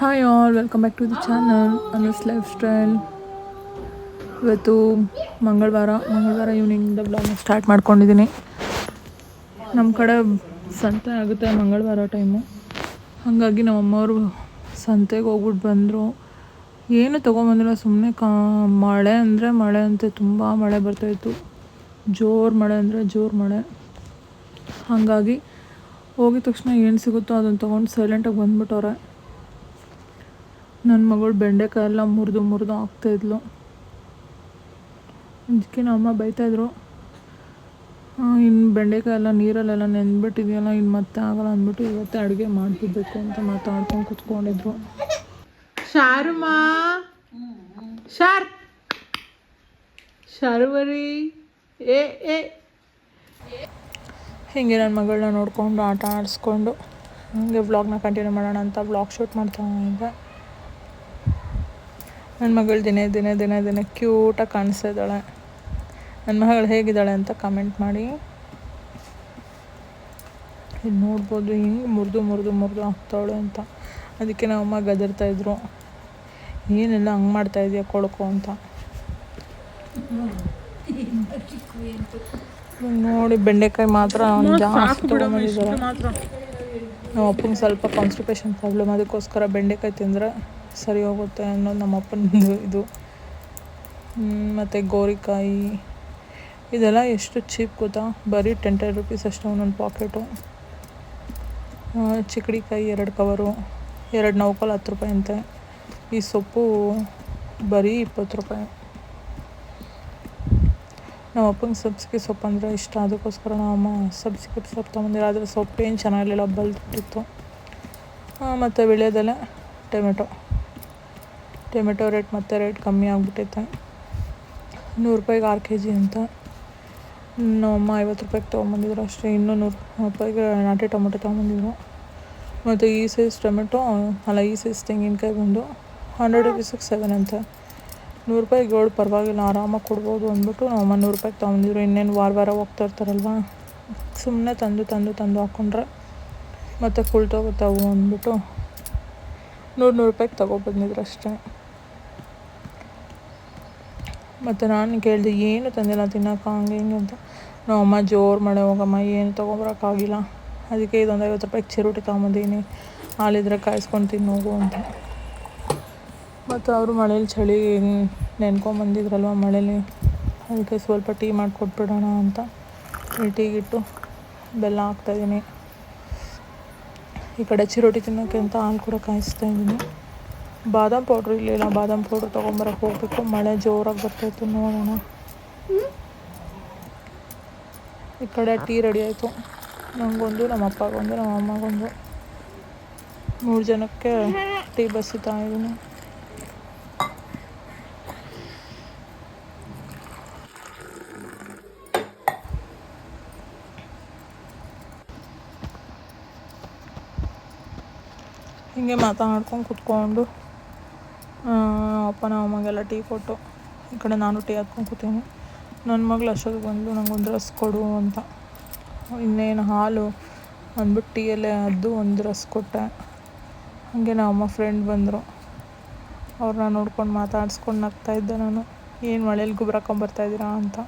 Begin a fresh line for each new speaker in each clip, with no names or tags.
Hi all, welcome back to the channel ಅನಸ್ lifestyle. ಇವತ್ತು ಮಂಗಳವಾರ ಈವ್ನಿಂಗಿಂದ ಬ್ಲಾಗ್ನ ಸ್ಟಾರ್ಟ್ ಮಾಡ್ಕೊಂಡಿದ್ದೀನಿ. ನಮ್ಮ ಕಡೆ ಸಂತೆ ಆಗುತ್ತೆ ಮಂಗಳವಾರ ಟೈಮು. ಹಾಗಾಗಿ ನಮ್ಮಮ್ಮವರು ಸಂತೆಗೆ ಹೋಗ್ಬಿಟ್ಟು ಬಂದರು. ಏನು ತೊಗೊಂಬಂದಿಲ್ಲ, ಸುಮ್ಮನೆ ಮಳೆ ಅಂದರೆ ಮಳೆ ಅಂತೆ, ತುಂಬ ಮಳೆ ಬರ್ತಾಯಿತ್ತು. ಜೋರು ಮಳೆ ಅಂದರೆ ಜೋರು ಮಳೆ. ಹಾಗಾಗಿ ಹೋಗಿದ ತಕ್ಷಣ ಏನು ಸಿಗುತ್ತೋ ಅದನ್ನು ತೊಗೊಂಡು ಸೈಲೆಂಟಾಗಿ ಬಂದ್ಬಿಟ್ಟವ್ರೆ. ನನ್ನ ಮಗಳು ಬೆಂಡೆಕಾಯಿ ಎಲ್ಲ ಮುರಿದು ಹಾಕ್ತಾಯಿದ್ಲು. ಅದಕ್ಕೆ ನಮ್ಮ ಅಮ್ಮ ಬೈತಾಯಿದ್ರು, ಇನ್ನು ಬೆಂಡೆಕಾಯಿ ಎಲ್ಲ ನೀರಲ್ಲೆಲ್ಲ ನೆಂದ್ಬಿಟ್ಟಿದೆಯಲ್ಲ, ಇನ್ನು ಮತ್ತೆ ಆಗಲ್ಲ ಅಂದ್ಬಿಟ್ಟು ಇವತ್ತೇ ಅಡುಗೆ ಮಾಡಿಬಿಡ್ಬೇಕು ಅಂತ ಮಾತಾಡ್ಕೊಂಡು ಕುತ್ಕೊಂಡಿದ್ರು. ಶಾರುಮಾ ಶಾರುವರಿ ಏ ಏ ಹೀಗೆ ನನ್ನ ಮಗಳನ್ನ ನೋಡಿಕೊಂಡು ಆಟ ಆಡಿಸ್ಕೊಂಡು ಹಾಗೆ ವ್ಲಾಗ್ನ ಕಂಟಿನ್ಯೂ ಮಾಡೋಣ ಅಂತ ವ್ಲಾಗ್ ಶೂಟ್ ಮಾಡ್ತಾ ಇದ್ದೆ. ನನ್ನ ಮಗಳು ದಿನೇ ದಿನೇ ದಿನೇ ದಿನೇ ಕ್ಯೂಟಾಗಿ ಕಾಣಿಸ್ತಾ ಇದ್ದಾಳೆ. ನನ್ನ ಮಗಳು ಹೇಗಿದ್ದಾಳೆ ಅಂತ ಕಮೆಂಟ್ ಮಾಡಿ. ಇದು ನೋಡ್ಬೋದು ಹಿಂಗೆ ಮುರಿದು ಹಾಕ್ತಾವಳೆ ಅಂತ. ಅದಕ್ಕೆ ನಮ್ಮಮ್ಮ ಗದರ್ತಾಯಿದ್ರು, ಏನೆಲ್ಲ ಹಂಗೆ ಮಾಡ್ತಾಯಿದ್ಯಾ ಕೊಳಕು ಅಂತ. ನೋಡಿ ಬೆಂಡೆಕಾಯಿ ಮಾತ್ರ ಜಾಸ್ತಿ ತೊಗೊಂಬಂದಿದ್ದಾರೆ. ನಮ್ಮ ಅಪ್ಪಂಗೆ ಸ್ವಲ್ಪ ಕಾನ್ಸ್ಟಿಪೇಷನ್ ಪ್ರಾಬ್ಲಮ್, ಅದಕ್ಕೋಸ್ಕರ ಬೆಂಡೆಕಾಯಿ ತಿಂದರೆ ಸರಿ ಹೋಗುತ್ತೆ ಅನ್ನೋದು ನಮ್ಮ ಅಪ್ಪನದು ಇದು. ಮತ್ತು ಗೋರಿಕಾಯಿ ಇದೆಲ್ಲ ಎಷ್ಟು ಚೀಪ್ ಗೊತ್ತಾ, ಬರೀ 10 ರೂಪೀಸ್ ಅಷ್ಟೇ ಒಂದೊಂದು ಪಾಕೆಟು. ಚಿಕ್ಕಡಿಕಾಯಿ 2 ಕವರು, 2 ನೌಕಲ್ 10 ರೂಪಾಯಿ ಅಂತೆ. ಈ ಸೊಪ್ಪು ಬರೀ 20 ರೂಪಾಯಿ. ನಮ್ಮ ಅಪ್ಪಂಗೆ ಸಬ್ಸಿಗೆ ಸೊಪ್ಪು ಅಂದರೆ ಇಷ್ಟ, ಅದಕ್ಕೋಸ್ಕರ ನಮ್ಮಮ್ಮ ಸಬ್ಸಿಗೆ ಸೊಪ್ಪು ತೊಗೊಂಡಿರೋ. ಆದರೆ ಸೊಪ್ಪು ಏನು ಚೆನ್ನಾಗಿರಲಿಲ್ಲ, ಬಲ್ತಿತ್ತು. ಮತ್ತು ವಿಳ್ಯದೆಲೆ ಟೊಮೆಟೊ ರೇಟ್ ಕಮ್ಮಿ ಆಗಿಬಿಟ್ಟೈತೆ. 100 ರೂಪಾಯಿಗೆ 6 kg ಅಂತ. ನಮ್ಮಮ್ಮ 50 ರೂಪಾಯಿಗೆ ತೊಗೊಂಬಂದಿದ್ರು ಅಷ್ಟೇ. ಇನ್ನೂ 100 ರೂಪಾಯಿಗೆ ನಾಟಿ ಟೊಮೆಟೊ ತೊಗೊಂಬಂದಿದ್ರು. ಮತ್ತು ಈ ಸೈಜ್ ತೆಂಗಿನಕಾಯಿ ಬಂದು 100 ರೂಪೀಸಿಗೆ 7 ಅಂತೆ. 100 ರೂಪಾಯಿಗೆ 7 ಪರವಾಗಿಲ್ಲ, ಆರಾಮಾಗಿ ಕೊಡ್ಬೋದು ಅಂದ್ಬಿಟ್ಟು ನಮ್ಮಮ್ಮ 100 ರೂಪಾಯಿಗೆ ತೊಗೊಂಬಂದಿದ್ರು. ಇನ್ನೇನು ವಾರ ಹೋಗ್ತಾ ಇರ್ತಾರಲ್ವ, ಸುಮ್ಮನೆ ತಂದು ಹಾಕ್ಕೊಂಡ್ರೆ ಮತ್ತು ಕುಳ್ತೋಗುತ್ತಾವು ಅಂದ್ಬಿಟ್ಟು 100 ರೂಪಾಯಿಗೆ ತೊಗೊಬಂದಿದ್ರು ಅಷ್ಟೇ. ಮತ್ತು ನಾನು ಕೇಳಿದೆ, ಏನು ತಂದಿಲ್ಲ ತಿನ್ನೋಕೆ ಹಂಗೆ ಹಿಂಗೆ ಅಂತ. ನಮ್ಮಮ್ಮ ಜೋರು ಮಳೆ ಹೋಗಮ್ಮ, ಏನು ತೊಗೊಬರೋಕ್ಕಾಗಿಲ್ಲ, ಅದಕ್ಕೆ ಇದೊಂದು 50 ರೂಪಾಯಿಗೆ ಚಿರೋಟಿ ತೊಗೊಂಬಂದಿನಿ, ಹಾಲಿದ್ರೆ ಕಾಯಿಸ್ಕೊಂಡು ತಿನ್ನೋಗು ಅಂತ. ಮತ್ತು ಅವರು ಮಳೇಲಿ ಚಳಿ ನೆನ್ಕೊಂಬಂದಿದ್ರಲ್ವ ಮಳೇಲಿ, ಅದಕ್ಕೆ ಸ್ವಲ್ಪ ಟೀ ಮಾಡಿಕೊಟ್ಬಿಡೋಣ ಅಂತ ಟೀಗಿಟ್ಟು ಬೆಲ್ಲ ಹಾಕ್ತಾಯಿದ್ದೀನಿ. ಈ ಕಡೆ ಚಿರೋಟಿ ತಿನ್ನೋಕ್ಕೆ ಅಂತ ಹಾಲು ಕೂಡ ಕಾಯಿಸ್ತಾಯಿದ್ದೀನಿ. ಬಾದಾಮ್ ಪೌಡ್ರ್ ಇರಲಿಲ್ಲ, ಬಾದಾಮ್ ಪೌಡ್ರ್ ತೊಗೊಂಬರೋಕ್ಕೆ ಹೋಗ್ಬೇಕು. ಮಳೆ ಜೋರಾಗಿ ಬರ್ತಾಯಿತ್ತು, ನೋಡೋಣ. ಈ ಕಡೆ ಟೀ ರೆಡಿ ಆಯಿತು. ನನಗೊಂದು, ನಮ್ಮ ಅಪ್ಪಗೊಂದು, ನಮ್ಮ ಅಮ್ಮಗೊಂದು, 3 ಜನಕ್ಕೆ ಟೀ ಬಸಿತಾ ಇದ್ದೀನಿ. ಹೀಗೆ ಮಾತಾಡ್ಕೊಂಡು ಕುತ್ಕೊಂಡು ಅಪ್ಪ ನಮ್ಮ ಅಮ್ಮಗೆಲ್ಲ ಟೀ ಕೊಟ್ಟು ಈ ಕಡೆ ನಾನು ಟೀ ಹಾಕ್ಕೊಂಡು ಕೂತೀನಿ. ನನ್ನ ಮಗಳು ಅಷ್ಟೊತ್ತಿಗೆ ಬಂದು ನಂಗೊಂದು ರಸ್ ಕೊಡು ಅಂತ, ಇನ್ನೇನು ಹಾಲು ಅಂದ್ಬಿಟ್ಟು ಟೀಯಲ್ಲೇ ಅದ್ದು ಒಂದು ರಸ್ ಕೊಟ್ಟೆ. ಹಾಗೆ ನಮ್ಮ ಅಮ್ಮ ಫ್ರೆಂಡ್ ಬಂದರು, ಅವ್ರನ್ನ ನೋಡ್ಕೊಂಡು ಮಾತಾಡ್ಸ್ಕೊಂಡು ನಗ್ತಾಯಿದ್ದೆ ನಾನು. ಏನು ಮಳೇಲಿ ಗುಬ್ರಾಕೊಂಬರ್ತಾಯಿದ್ದೀರಾ ಅಂತ.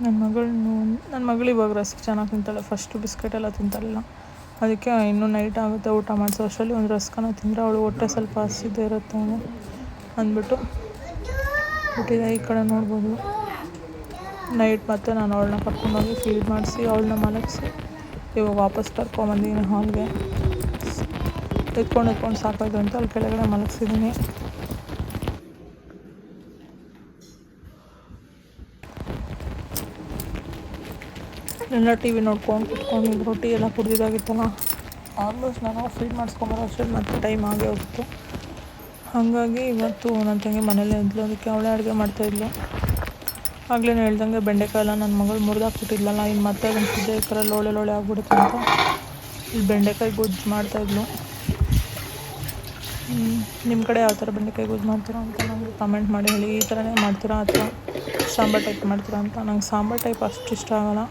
ನನ್ನ ಮಗಳು ಇವಾಗ ರಸ್ಕ್ ಚೆನ್ನಾಗಿ ತಿಂತಾಳೆ, ಫಸ್ಟು ಬಿಸ್ಕೆಟ್ ಎಲ್ಲ ತಿಂತಾಳಿಲ್ಲ. ಅದಕ್ಕೆ ಇನ್ನೂ ನೈಟ್ ಆಗುತ್ತೆ ಊಟ ಮಾಡಿಸೋ ಅಷ್ಟರಲ್ಲಿ ಒಂದು ರಸ್ಕನ ತಿಂದರೆ ಅವಳು ಹೊಟ್ಟೆ ಸ್ವಲ್ಪ ಹಸಿದೇ ಇರುತ್ತೆ ಅಂದ್ಬಿಟ್ಟು ಬಿಟ್ಟಿದೆ. ಈ ಕಡೆ ನೋಡ್ಬೋದು, ನೈಟ್ ಮತ್ತೆ ನಾನು ಅವಳನ್ನ ಕರ್ಕೊಂಡೋಗಿ ಫೀಡ್ ಮಾಡಿಸಿ ಅವಳನ್ನ ಮಲಗಿಸಿ ಇವಾಗ ವಾಪಸ್ ಕರ್ಕೊಂಬಂದಿದ್ದೀನಿ ಹಾಲ್ಗೆ. ಎತ್ಕೊಂಡು ಸಾಕಾಯ್ತು ಅಂತ ಅಲ್ಲಿ ಕೆಳಗಡೆ ಮಲಗಿಸಿದ್ದೀನಿ. ಎಲ್ಲ ಟಿ ವಿ ನೋಡ್ಕೊಂಡು ಕುತ್ಕೊಂಡಿದ್ರು. ಟೀ ಎಲ್ಲ ಕುಡ್ದಿದ್ದಾಗಿತ್ತಲ್ಲ, ಆಲ್ಮೋಸ್ಟ್ ನಾನು ಫೀಡ್ ಮಾಡಿಸ್ಕೊಂಬರೋ ಅಷ್ಟರಲ್ಲಿ ಮತ್ತೆ ಟೈಮ್ ಆಗೇ ಹೋಗಿತ್ತು. ಹಾಗಾಗಿ ಇವತ್ತು ನನ್ನ ತಂಗಿ ಮನೇಲೇ ಇದ್ಲು, ಅದಕ್ಕೆ ಅವಳೇ ಅಡುಗೆ ಮಾಡ್ತಾಯಿದ್ಲು. ಆಗಲೇ ಹೇಳ್ದಂಗೆ ಬೆಂಡೆಕಾಯಿ ಎಲ್ಲ ನನ್ನ ಮಗಳು ಮುರಿದಾಕ್ಬಿಟ್ಟಿದ್ಲಲ್ಲ, ಇನ್ನು ಮತ್ತೆ ಅದನ್ನು ಫ್ರಿಜ್ಜಲ್ಲಿ ಈ ಥರ ಲೋಳೆ ಆಗ್ಬಿಡುತ್ತೆ ಅಂತ ಇಲ್ಲಿ ಬೆಂಡೆಕಾಯಿ ಗೊಜ್ಜು ಮಾಡ್ತಾಯಿದ್ಲು. ನಿಮ್ಮ ಕಡೆ ಯಾವ ಥರ ಬೆಂಡೆಕಾಯಿ ಗೊಜ್ಜು ಮಾಡ್ತೀರಾ ಅಂತ ನನಗೆ ಕಮೆಂಟ್ ಮಾಡಿ ಹೇಳಿ. ಈ ಥರನೇ ಮಾಡ್ತೀರಾ ಅಥವಾ ಸಾಂಬಾರು ಟೈಪ್ ಮಾಡ್ತೀರಾ ಅಂತ. ನಂಗೆ ಸಾಂಬಾರು ಟೈಪ್ ಅಷ್ಟು ಇಷ್ಟ ಆಗೋಲ್ಲ,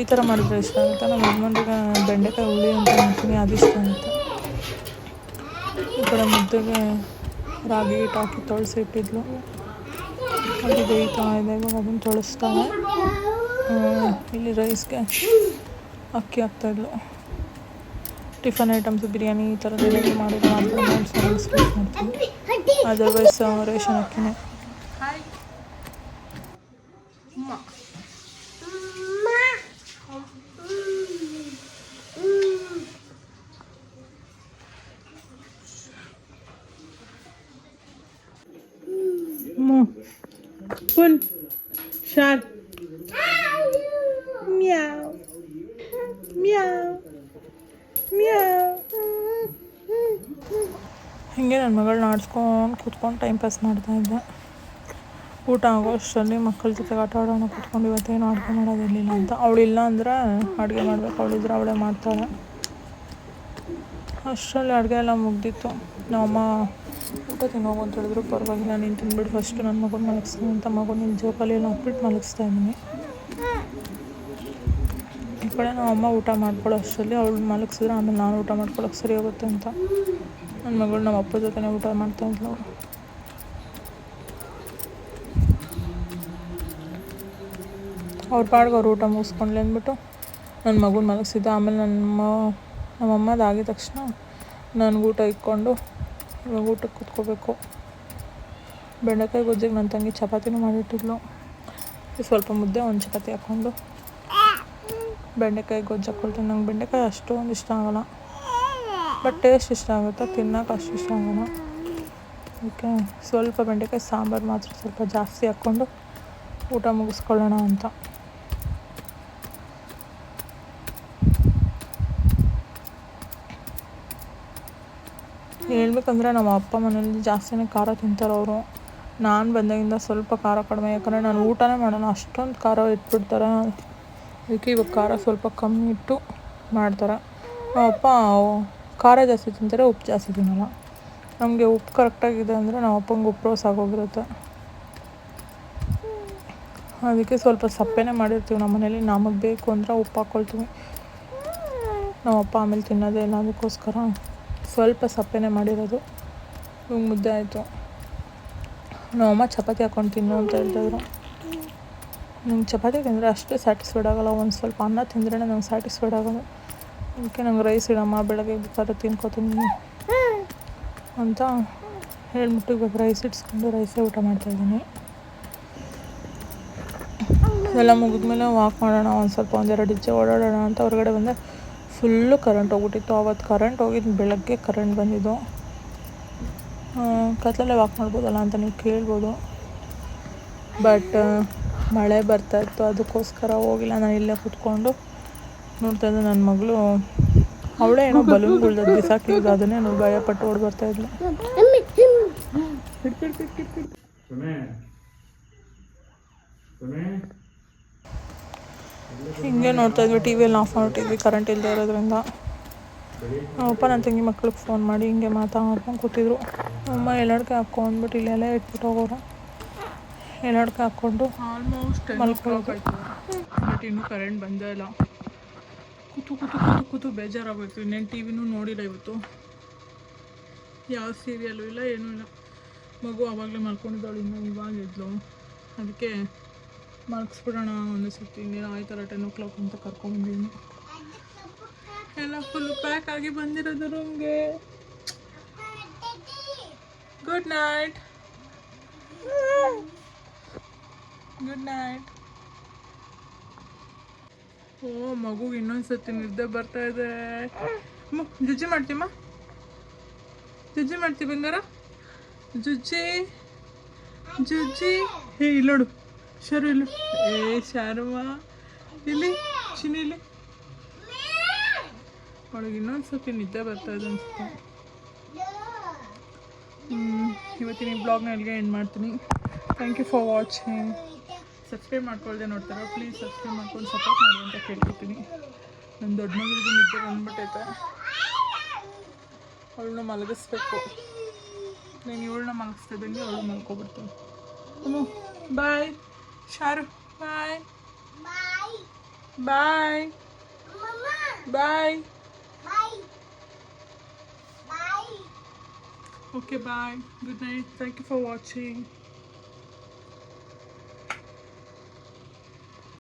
ಈ ಥರ ಮಾಡಿದ್ರೆ ಇಷ್ಟ ಆಗುತ್ತೆ. ನಮ್ಮ ಯಜಮಾನ್ರಿಗೆ ಬೆಂಡೆಕಾಯಿ ಹುಳಿ ಅಂತ ಮಾಡ್ತೀನಿ, ಅದು ಇಷ್ಟ ಆಗುತ್ತೆ. ಈ ಕಡೆ ಮುದ್ದೆಗೆ ರಾಗಿ ಹಿಟ್ಟು ಹಾಕಿ ತೊಳಸಿ ಇಟ್ಟಿದ್ಲು, ಅದು ಬೇಯ್ತಾ ಇದೆ. ಇವಾಗ ಅದನ್ನು ತೊಳಸ್ತಾನೆ. ಇಲ್ಲಿ ರೈಸ್ಗೆ ಅಕ್ಕಿ ಹಾಕ್ತಾಯಿದ್ಲು. ಟಿಫನ್ ಐಟಮ್ಸ್ ಬಿರಿಯಾನಿ ಈ ಥರದ್ದು ಏನಾದರೂ ಮಾಡಿದ್ರೆ ಮಾತ್ರ ಸ್ವೀಟ್ ಮಾಡ್ತೀನಿ, ಅದರ್ವೈಸ್ ರೇಷನ್ ಅಕ್ಕಿನೇ. Pun, shark, meow, meow, meow. ಹೀಗೆ ನನ್ನ ಮಗಳನ್ನ ಆಡಿಸ್ಕೊಂಡು ಕೂತ್ಕೊಂಡು ಟೈಮ್ ಪಾಸ್ ಮಾಡ್ತಾಯಿದ್ದೆ. ಊಟ ಆಗೋ ಅಷ್ಟರಲ್ಲಿ ಮಕ್ಕಳ ಜೊತೆಗೆ ಆಟ ಆಡೋಣ ಕೂತ್ಕೊಂಡು. ಇವತ್ತೇನು ಅಡುಗೆ ಮಾಡೋದಿರಲಿಲ್ಲ ಅಂತ. ಅವಳಿಲ್ಲ ಅಂದರೆ ಅಡುಗೆ ಮಾಡಬೇಕು, ಅವಳಿದ್ರೆ ಅವಳೇ ಮಾಡ್ತಾಳೆ. ಅಷ್ಟರಲ್ಲಿ ಅಡುಗೆ ಎಲ್ಲ ಮುಗ್ದಿತ್ತು. ನಮ್ಮಮ್ಮ ಊಟ ತಿನ್ನೋಗು ಅಂತ ಹೇಳಿದ್ರು. ಪರವಾಗಿಲ್ಲ ನೀನು ತಿಂದ್ಬಿಟ್ಟು ಫಸ್ಟು ನನ್ನ ಮಗನ ಮಲಗಿಸ್ತೀನಿ ಅಂತ ಮಗನ ಇಲ್ಲಿ ಜೋಕಾಲಿ ಎಲ್ಲ ಹಾಕ್ಬಿಟ್ಟು ಮಲಗಿಸ್ತಾ ಇದ್ದೀನಿ. ಈ ಕಡೆ ನಮ್ಮಮ್ಮ ಊಟ ಮಾಡ್ಕೊಳ್ಳೋ ಅಷ್ಟರಲ್ಲಿ ಅವಳು ಮಲಗಿಸಿದ್ರೆ ಆಮೇಲೆ ನಾನು ಊಟ ಮಾಡ್ಕೊಳ್ಳೋಕೆ ಸರಿ ಹೋಗುತ್ತೆ ಅಂತ ನನ್ನ ಮಗಳು ನಮ್ಮ ಅಪ್ಪ ಜೊತೆನೇ ಊಟ ಮಾಡ್ತಾಯಿದ್ಲು. ಅವ್ರ ಪಾಡ್ಗೆ ಅವ್ರು ಊಟ ಮುಗಿಸ್ಕೊಂಡ್ಲಿ ಅಂದ್ಬಿಟ್ಟು ನನ್ನ ಮಗನ ಮಲಗಿಸಿದ್ದೆ. ಆಮೇಲೆ ನಮ್ಮಮ್ಮದು ಆಗಿದ ತಕ್ಷಣ ನನಗೆ ಊಟ ಇಕ್ಕೊಂಡು ಇವಾಗ ಊಟಕ್ಕೆ ಕೂತ್ಕೋಬೇಕು. ಬೆಂಡೆಕಾಯಿ ಗೊಜ್ಜಿಗೆ ನನ್ನ ತಂಗಿ ಚಪಾತಿನೂ ಮಾಡಿಟ್ಟಿದ್ಲು. ಸ್ವಲ್ಪ ಮುದ್ದೆ ಒಂದು ಚಪಾತಿ ಹಾಕ್ಕೊಂಡು ಬೆಂಡೆಕಾಯಿ ಗೊಜ್ಜು ಹಾಕ್ಕೊಳ್ತೀನಿ. ನಂಗೆ ಬೆಂಡೆಕಾಯಿ ಅಷ್ಟೊಂದು ಇಷ್ಟ ಆಗೋಲ್ಲ, ಬಟ್ ಟೇಸ್ಟ್ ಇಷ್ಟ ಆಗುತ್ತೆ, ತಿನ್ನೋಕೆ ಅಷ್ಟು ಇಷ್ಟ ಆಗೋಲ್ಲ. ಅದಕ್ಕೆ ಸ್ವಲ್ಪ ಬೆಂಡೆಕಾಯಿ ಸಾಂಬಾರು ಮಾತ್ರ ಸ್ವಲ್ಪ ಜಾಸ್ತಿ ಹಾಕ್ಕೊಂಡು ಊಟ ಮುಗಿಸ್ಕೊಳ್ಳೋಣ ಅಂತ. ಹೇಳ್ಬೇಕಂದ್ರೆ ನಮ್ಮ ಅಪ್ಪ ಮನೇಲಿ ಜಾಸ್ತಿನೇ ಖಾರ ತಿಂತಾರೆ ಅವರು. ನಾನು ಬಂದಾಗಿಂದ ಸ್ವಲ್ಪ ಖಾರ ಕಡಿಮೆ, ಯಾಕಂದರೆ ನಾನು ಊಟನೇ ಮಾಡೋಣ, ಅಷ್ಟೊಂದು ಖಾರ ಇಟ್ಬಿಡ್ತಾರೆ. ಅದಕ್ಕೆ ಇವಾಗ ಖಾರ ಸ್ವಲ್ಪ ಕಮ್ಮಿ ಇಟ್ಟು ಮಾಡ್ತಾರೆ. ನಮ್ಮ ಅಪ್ಪ ಖಾರ ಜಾಸ್ತಿ ತಿಂತಾರೆ, ಉಪ್ಪು ಜಾಸ್ತಿ ತಿನ್ನಲ್ಲ. ನಮಗೆ ಉಪ್ಪು ಕರೆಕ್ಟಾಗಿದೆ ಅಂದರೆ ನಮ್ಮ ಅಪ್ಪಂಗೆ ಉಪ್ಪು ರೋಸ್ ಆಗೋಗಿರುತ್ತೆ. ಅದಕ್ಕೆ ಸ್ವಲ್ಪ ಸಪ್ಪೆನೇ ಮಾಡಿರ್ತೀವಿ ನಮ್ಮ ಮನೇಲಿ. ನಮಗೆ ಬೇಕು ಅಂದರೆ ಉಪ್ಪು ಹಾಕ್ಕೊಳ್ತೀವಿ. ನಮ್ಮ ಅಪ್ಪ ಆಮೇಲೆ ತಿನ್ನೋದೇ ಇಲ್ಲ, ಅದಕ್ಕೋಸ್ಕರ ಸ್ವಲ್ಪ ಸಪ್ಪೆನೇ ಮಾಡಿರೋದು. ಇವಾಗ ಮುದ್ದೆ ಆಯಿತು. ನಮ್ಮಮ್ಮ ಚಪಾತಿ ಹಾಕ್ಕೊಂಡು ತಿನ್ನು ಅಂತ ಹೇಳ್ತಾಯಿದ್ರು. ನಂಗೆ ಚಪಾತಿ ತಿಂದರೆ ಅಷ್ಟೇ ಸ್ಯಾಟಿಸ್ಫೈಡ್ ಆಗೋಲ್ಲ, ಒಂದು ಸ್ವಲ್ಪ ಅನ್ನ ತಿಂದ್ರೇ ನಂಗೆ ಸ್ಯಾಟಿಸ್ಫೈಡ್ ಆಗೋದು. ಅದಕ್ಕೆ ನಂಗೆ ರೈಸ್ ಇಡಮ್ಮ, ಬೆಳಗ್ಗೆ ಬೇಕಾದ್ರೆ ತಿನ್ಕೋತೀನಿ ಅಂತ ಹೇಳ್ಬಿಟ್ಟು ಇವಾಗ ರೈಸ್ ಇಡ್ಸ್ಕೊಂಡು ರೈಸೇ ಊಟ ಮಾಡ್ತಾಯಿದ್ದೀನಿ. ಎಲ್ಲ ಮುಗಿದ್ಮೇಲೆ ವಾಕ್ ಮಾಡೋಣ, ಒಂದು ಸ್ವಲ್ಪ ಒಂದೆರಡು ಹೆಜ್ಜೆ ಓಡಾಡೋಣ ಅಂತ ಹೊರಗಡೆ ಬಂದೆ. ಫುಲ್ಲು ಕರೆಂಟ್ ಹೋಗ್ಬಿಟ್ಟಿತ್ತು. ಆವತ್ತು ಕರೆಂಟ್ ಹೋಗಿದ್ದು ಬೆಳಗ್ಗೆ ಕರೆಂಟ್ ಬಂದಿದ್ದು. ಕತ್ಲಲ್ಲೇ ವಾಕ್ ಮಾಡ್ಬೋದಲ್ಲ ಅಂತ ನೀವು ಕೇಳ್ಬೋದು, ಬಟ್ ಮಳೆ ಬರ್ತಾಯಿತ್ತು, ಅದಕ್ಕೋಸ್ಕರ ಹೋಗಿಲ್ಲ. ನಾನು ಇಲ್ಲೇ ಕೂತ್ಕೊಂಡು ನೋಡ್ತಾಯಿದ್ದೆ. ನನ್ನ ಮಗಳು ಅವಳೇ ಏನೋ ಬಲೂನ್ಗಳ್ದು ಬಿಸಾಕಿದ್ದು, ಅದನ್ನೇ ನಾವು ಭಯಪಟ್ಟು ಓಡಿ ಬರ್ತಾಯಿದ್ಲು. ಹಿಂಗೆ ನೋಡ್ತಾಯಿದ್ವಿ, ಟಿ ವಿಯಲ್ಲಿ ಆಫ್ ಮಾಡಿಟ್ಟಿದ್ವಿ ಕರೆಂಟ್ ಇಲ್ಲದೆ ಇರೋದ್ರಿಂದ. ನಮ್ಮಪ್ಪ ನನ್ನ ತಂಗಿ ಮಕ್ಳಿಗೆ ಫೋನ್ ಮಾಡಿ ಹಿಂಗೆ ಮಾತಾಡ್ಕೊಂಡು ಕೂತಿದ್ರು. ಅಮ್ಮ ಎಳ್ಳಡ್ಕೆ ಹಾಕೋ ಅಂದ್ಬಿಟ್ಟು ಇಲ್ಲೆಲ್ಲ ಇಟ್ಬಿಟ್ಟು ಹೋಗೋರು. ಎಳ್ಳಡ್ಕೆ ಹಾಕ್ಕೊಂಡು ಆಲ್ಮೋಸ್ಟ್ ಮಲ್ಕೊಳ್ಬೇಕು. ಬಟ್ ಇನ್ನೂ ಕರೆಂಟ್ ಬಂದೇ ಇಲ್ಲ. ಕೂತು ಬೇಜಾರಾಗೋಯ್ತು. ಇನ್ನೇನು ಟಿ ವಿನೂ ನೋಡಿಲ್ಲ ಇವತ್ತು, ಯಾವ ಸೀರಿಯಲ್ಲೂ ಇಲ್ಲ, ಏನೂ ಇಲ್ಲ. ಮಗು ಆವಾಗಲೇ ಮಲ್ಕೊಂಡಿದ್ದಾಳು, ಇನ್ನು ಇವಾಗ ಇದ್ಲು. ಅದಕ್ಕೆ ಮಲಗಿಸ್ಬಿಡೋಣ ಒಂದು ಸತಿ, ಇನ್ನೇನು ಆಯ್ತಲ್ಲ 10 o'clock ಅಂತ ಕರ್ಕೊಂಡ್ಬಂದಿದ್ದೀನಿ. ಎಲ್ಲ ಫುಲ್ ಪ್ಯಾಕ್ ಆಗಿ ಬಂದಿರೋದು ರೂಮ್ಗೆ. Good night, good night. ಓ ಮಗುಗೆ ಇನ್ನೊಂದ್ಸತಿ ನಿದ್ದೆ ಬರ್ತಾ ಇದೆ. ಜುಜ್ಜಿ ಮಾಡ್ತೀಮ್ಮ, ಜುಜ್ಜಿ ಮಾಡ್ತೀವಿ ಬಂಗಾರ, ಜುಜ್ಜಿ ಜುಜ್ಜಿ. ಹೇ ಇಲ್ಲೋಡು ಶರು, ಇಲ್ಲ ಶಾರಮ್ಮ ಇಲ್ಲಿ, ಚಿನ್ನಿ ಇಲ್ಲಿ. ಅವಳಿಗೆ ಇನ್ನೊಂದ್ಸತಿ ನಿದ್ದೆ ಬರ್ತಾ ಇದೆ ಅನ್ಸುತ್ತೆ. ಇವತ್ತಿನ ಈ ಬ್ಲಾಗ್ನ ಎಲ್ಲಿಗೆ ಎಂಡ್ ಮಾಡ್ತೀನಿ. Thank you for watching. Subscribe ಮಾಡ್ಕೊಳ್ದೆ ನೋಡ್ತಾರೆ, ಪ್ಲೀಸ್ ಸಬ್ಸ್ಕ್ರೈಬ್ ಮಾಡ್ಕೊಂಡು ಸಪೋರ್ಟ್ ಮಾಡಿ ಅಂತ ಕೇಳ್ಕೊತೀನಿ. ನನ್ನ ದೊಡ್ಡ ಮಗಳಿಗೆ ನಿದ್ದೆ ಬಂದ್ಬಿಟ್ಟೈತೆ, ಅವಳನ್ನ ಮಲಗಿಸ್ಬೇಕು. ನಾನು ಇವಳನ್ನ ಮಲಗಿಸ್ತಿದ್ದೀನಿ, ಅವಳು ಮಲ್ಕೊಬಿಡ್ತೀನಿ. ಬಾಯ್ ಶಾರು, ಬಾಯ್. ಬಾಯ್ ಬಾಯ್. Okay, bye. Good night. Thank you for watching.